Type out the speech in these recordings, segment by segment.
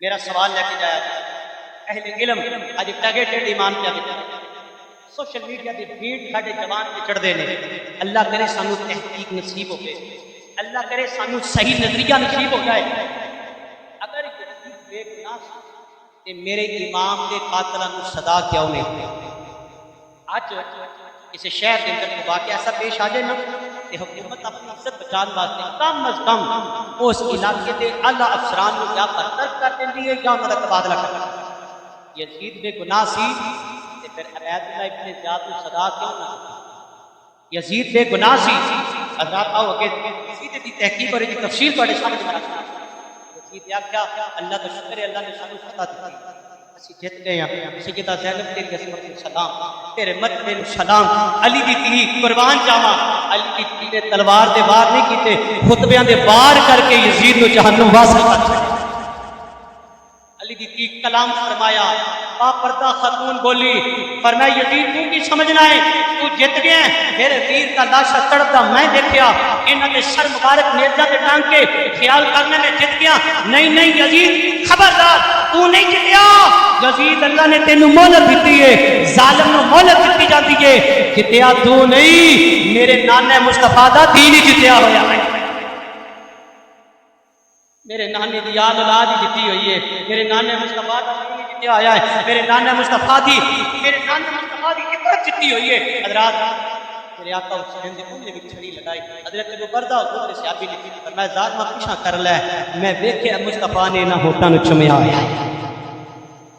میرا سوال لے کے جایا جائے اہل علم اج ٹارگیٹڈ ایمان کیا دیتا سوشل میڈیا دی بھیڑ ساڈے جوان تے چڑھ دے نے اللہ کرے سانو تحقیق نصیب ہو گئے اللہ کرے سانو صحیح نظریہ نصیب ہو جائے اگر یہ بے گناہ تے میرے امام دے قاتلاں نو صدا کیوں نہیں اج کسی شہر کے اندر کوئی واقعہ ایسا پیش آ جائے نا کہ حکومت اپنی عزت بچان واسطے کم از کم اس علاقے کے اعلیٰ افسران کو یا برطرف کر دینی ہے یا انہوں کا تبادلہ کر دینی ہے یزید بے گناہ سی تے پھر عبید اللہ ابن زیاد کو صدا کیوں نہ یزید بے گناہ سی حضرات آؤ کہ یزید کی تحقیق اور تفصیل بڑے سامنے رکھنا یزید کیا اللہ کا شکر ہے اللہ نے سانو فتح دی اسی جت گئے ہیں سیدہ زینب تیری عصمت کو سلام تیرے مدینے کو سلام علی دی تھی قربان جاواں علی دی تھی نے تلوار دے وار نہیں کیتے خطبیاں دے وار کر کے یزید نو جہنم واصل کر چھڈیا علی دی تھی کلام فرمایا با پردہ خاتون بولی فرمایا یزید تو کی سمجھنا ہے تو جت گیا ہے میرے ویر کا لاشا تڑپتا میں دیکھیا انہاں نے سر مبارک نیزہ تے ٹانگ کے خیال کرنے میں جت گیا نہیں یزید خبردار تو نہیں جتیا یزید اللہ نے تینوں مہلت دیتی ہے ظالم نو مہلت دیتی جاتی ہے جتیا تو نہیں میرے نانے مصطفیٰ دا دین ہی جتیا ہویا ہے میرے نانے دی یاد اولاد ہی جتی ہوئی ہے میرے نانے مصطفیٰ دا دین ہی جتیا ہویا ہے میرے نانے مصطفیٰ دی عبرت جتی ہوئی ہے حضرات میرے آقا حسین دے کندے وچ چھڑی لگائی حضرت ابو بردہ حضور دے صحابی نے فرمایا ذات میں پیچھا کر لے میں ویکھیا مصطفیٰ نے نہ ہوٹاں نو چمیا ہویا ہے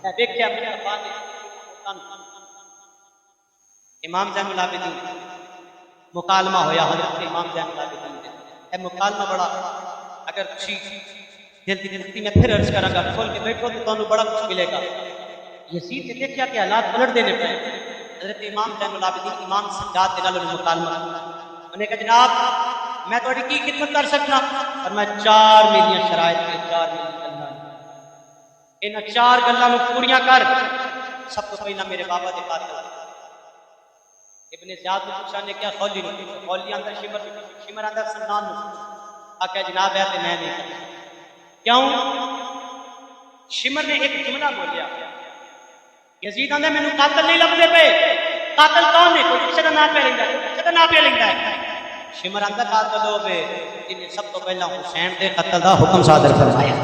میں ویکھیا مصطفیٰ نے ہوٹاں نو امام زین العابدین مکالمہ ہویا حضرت امام زین العابدین اے مکالمہ بڑا اگر کسی دل کی دلتی میں پھر عرض کروں گا کھول کے بیٹھو تو تانوں بڑا کچھ ملے گا یزید نے دیکھا کہ حالات پلٹ دینے پڑے حضرت امام زین العابدین امام سجاد کے نال مکالمہ انہوں نے کہا جناب میں تہاڈی کی خدمت کر سکنا اور میں 4 میری شرائط کے 4 میری گلاں ان 4 گلاں نو پوریاں کر سب تو پہلا میرے بابا دے قاتل ابن زیاد کو پوچھا نے کیا خولی نے خولی اندر شمر اندر سنان نے آقا جناب ہے تے میں نہیں کرتا کیوں شمر نے ایک جملہ بولیا یزید آندا مینوں قاتل نہیں لبدے پے قاتل کون ہے کوئی کسی دا نام پہ لیندا ہے کسی دا نام پہ لیندا ہے شمر آندا قاتل ہوے جن سب تو پہلا حسین دے قتل دا حکم صادر فرمایا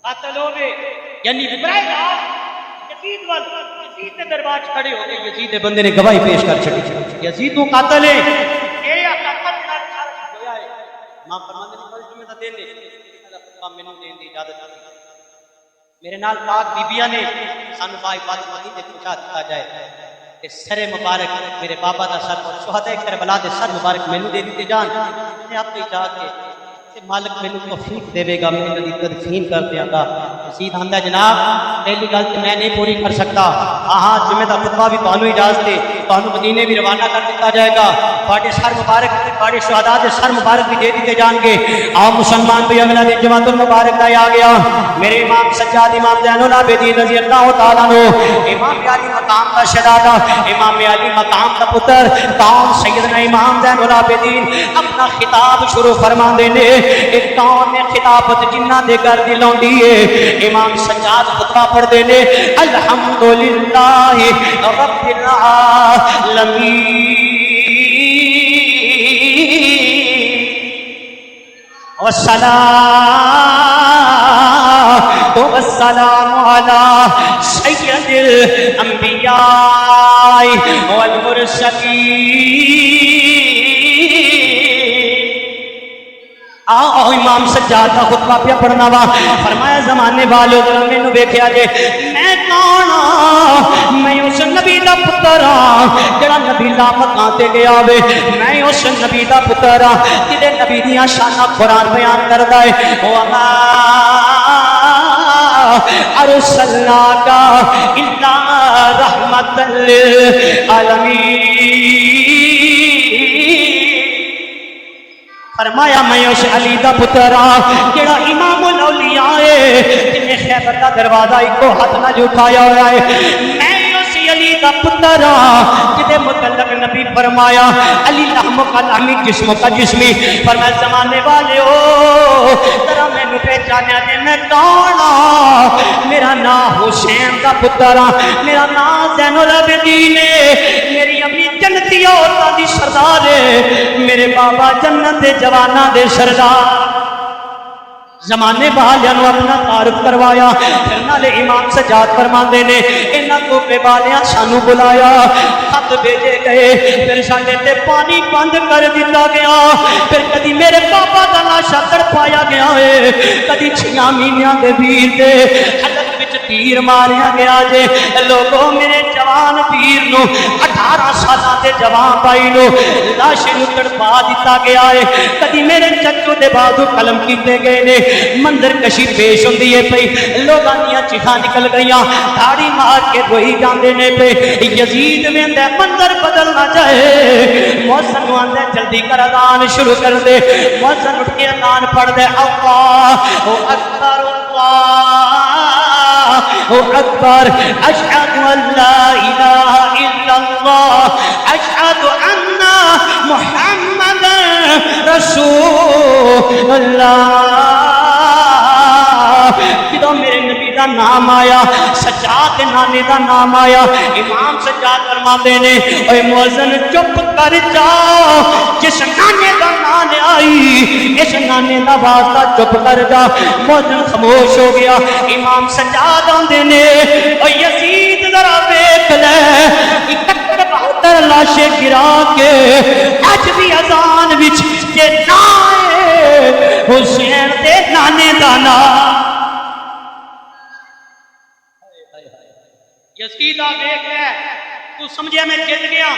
قاتل ہوے یعنی ابراہیم یزید وال یزید دے دربار کھڑے ہو کے یزید دے بندے نے گواہی پیش کر چھڈی یزید تو قاتل ہے اے قاتل نال ہویا ہے امام فرماندے نے بل جمعہ دے دے اللہ مینوں دین دی اجازت دی میرے نال پاک بیبیاں نے سانو بائی فاطمہ دی تے پوچھا دتا جائے کہ سر مبارک میرے بابا دا سر اور شہداء کربلا دے سر مبارک مینوں دے دیتے جان میں آپ پہ جا کے مالک مینوں توفیق دے گا میں انہاں دی تدفین کر دیاں گا یزید آندا جناب پہلی گل تے میں نہیں پوری کر سکتا ہاں جمعہ دا خطبہ بھی تانوں اجازت ہے تانوں مدینے بھی روانہ کر دیتا جائے گا تواڈے سر مبارک تے تواڈے شہداء دے سر مبارک بھی دے دیتے جان گے آپ مسلمان بھی اگلا دن جمعۃ المبارک دا آ گیا میرے امام سجاد امام زین العابدین رضی اللہ تعالیٰ عنہ امام علی مقام کا شہزادہ امام علی مقام کا پتر کون سیدنا امام زین العابدین اپنا خطاب شروع فرماندے نے ایک کون نے خطابت جنہ دے گھر دی لونڈی ہے امام سجاد خطبہ پڑھ دے نے الحمدللہ رب العالمین والصلاة والسلام على سید الانبیاء والمرسلین آؤ امام سجاد کا خطبہ پہ پڑھنا وا فرمایا زمانے والو ذرا مینوں ویکھیا جے میں کون میں اس نبی دا پتر ہاں جڑا نبی لا مکان تے گیا وے میں اس نبی دا پتر ہاں جڑے نبی دیاں شاناں قرآن بیان کردا ہے وما ارسلناک الا رحمۃ للعالمین فرمایا میں اس علی دا پتر ہاں جڑا امام الاولیاء ہے جن نے خیبر دا دروازہ ایک ہاتھ نہ اٹھایا ہوا ہے میں اس علی کا پتر جدے متعلق نبی فرمایا علی لحم کا لحمی جسم کا جسمی. فرمایا زمانے والے ہو ذرا مینو پہچانیا کہ میں کون ہاں. میرا نام حسین کا پتر ہاں, میرا نام زین العابدین ہے, میری امی جنتی عورتاں دی سردار ہے, میرے بابا جنت دے جواناں دے سردار. زمانے والوں اپنا تعارف کروایا. پھر نالے امام سجاد فرماندے نے انہاں کو بے بالیاں سانو بلایا, خط بھیجے گئے, پھر ساڈے تے پانی بند کر دتا گیا. پھر کدی میرے پاپا دا لاشا تڑپایا گیا ہے, کدی 6 مہینیاں دے ویر دے حلق وچ تیر ماریا گیا جے. لوگوں میرے جوان ویر نو 18 سالاں دے جوان بھائی نو لاش نو تڑپا دتا گیا ہے. کدی میرے چچو دے بازو قلم کیتے گئے نے, منظر کشی پیش ہوندی ہے پئی, لوگاں دیاں چیخاں نکل گئیاں, داڑھی مار کے روئی جاندے نے پے. یزید ویندا منظر بدل نہ جائے, مؤذن نوں آندا جلدی کر اذان شروع کر دے. مؤذن اٹھ کے اذان پڑھ دے, اللہ اکبر اللہ اکبر, اشہد ان لا الہ الا اللہ, اشہد ان محمد رسول اللہ. جدو میرے نبی دا نام آیا, سجاد دے نانے دا نام آیا, امام سجاد فرماندے نے اے مؤذن چپ کر جا, جس نانے دا نام آئی اس نانے دا واسطہ چپ کر جا. مؤذن خاموش ہو گیا. امام سجاد آندے نے اے یزید ذرا دیکھ لے, 71 لاشیں گرا کے اج بھی اذان وچ جے نہ حسین دے نانے دا نام. یزید آ دیکھ لے, تو سمجھے میں جیت گیا.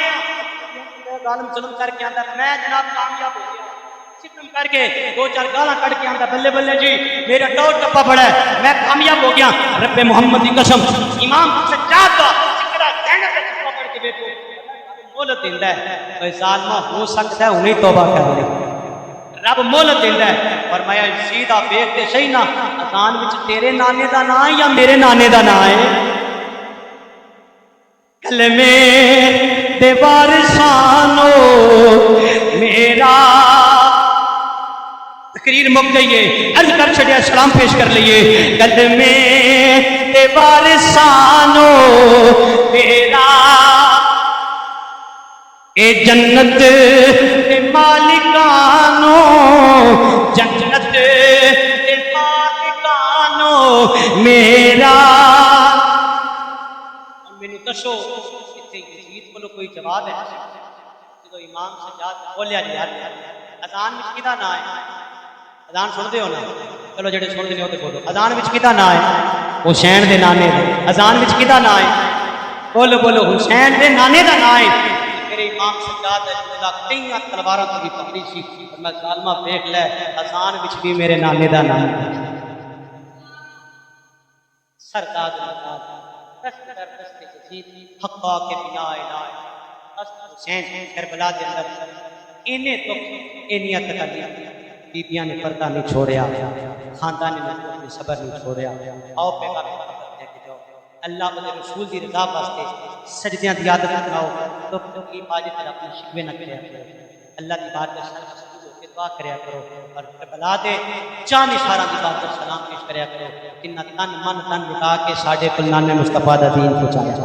ظالم ظلم کر کے آندا میں جناب کامیاب ہو گیا, ستم کر کے 2-4 گالاں کٹ کے آندا بلے بلے جی میرا ٹور ٹپا پڑا ہے, میں کامیاب ہو گیا. رب محمد کی قسم امام سجاد دا ذکر کہنے تے ٹپا پڑ کے بیٹھو مہلت دیندا ہے. اے ظالما ہو سکتا ہے انہیں توبہ کر لے, رب مہلت دیندا ہے. فرمایا یزید آ دیکھ تے صحیح نا, اذان وچ تیرے نانے دا نام یا میرے نانے دا نام ہے. کلمے دے وارثانو میرا تقریر مک گئی ہے, عرض کر چھڑیا سلام پیش کر لئیے. کلمے دے وارثانو میرا اے جنت دے مالکانو, جنت دے مالکانو میرا. مینوں دسو اتنے یزید کو کوئی جواب ہے؟ جدو امام سجاد بولیا جی یار اذان وچ کدا نہ ہے, اذان سن دے ہو نا, چلو جڑے سن دے ہو تے بولو اذان وچ کدا نہ ہے حسین دے نانے دے. اذان وچ کدا نہ ہے, بولو بولو حسین دے نانے دا نام ہے. میرے امام سجاد اللہ کئی تلواراں تو بھی پکڑی سی, میں ظالما دیکھ لے اذان وچ بھی میرے نانے دا نام ہے. سرداد دست در دست یزید حقا کے بنا الہی حسین کربلا دے اندر انہیں تو انہیاں تکلیاں بیبیاں نے پردہ نہیں چھوڑیا, خاندان نے صبر نہیں چھوڑیا. آؤ پیغام دے کے جاؤ, اللہ کے رسول دی رضا واسطے سجدیاں دی عادت بناؤ. تو کی حاجت اپنے شکوے نہ کریا کرو, اللہ کی بات کا سجدہ ہو کے دعا کریا کرو, اور کربلا دے چاند اشارہ دی بات پر سلام پیش کریا کرو. جنہ تن من تن لٹا کے ساڈے کل نانے مصطفیٰ دا دین پہنچایا.